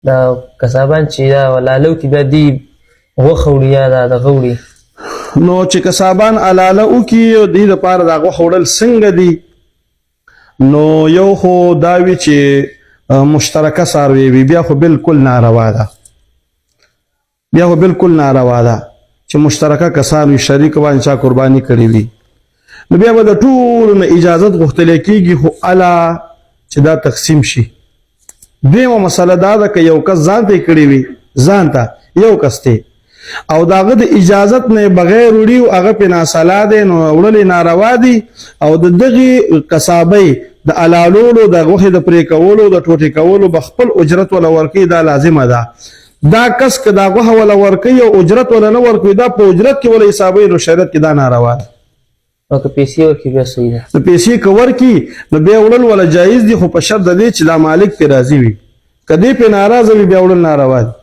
دا کسابان چې دا ولالو کې بیا دی غوښه وړي یا دا دغه وړي نو چې کسابان علاله وکي د دې لپاره د غوښه وړل څنګه دي نو یو خو دا وی چې مشترکه څاروي وي بیا خو بالکل ناروا ده چې مشترکه کسان وي شریک باندې چا قرباني کړې وي نو بیا به د ټولو نه اجازت غوښتل کېږي خو الا چې دا تقسیم شي دویمه مسله دا ده که یو کس ځان ته یې کړې وي ځان ته یو کس ته او د هغه د اجازت نه بغیر وړي او هغه پې ناصلا دی نو وړل ناروا دي او د دغې قصابۍ د علالولو د غوښې د پرې کولو د ټوټې کولو به خپل اجرت ولا ورکوي دا لازمه ده دا کس که دا غوښه ولا ورکوي او اجرت ولا نه ورکوي دا په اجرت کې ولا حسابوي نو شریعت کې دا ناروا ده او که پیسې ورکړي بیا صحیح ده د پیسې که ورکړي نو بیا وړل ولا جایز دي خو په شرط د دې چې دا مالک پې راضي وي که دې پې ناراضه وي بیا وړل ناروا دي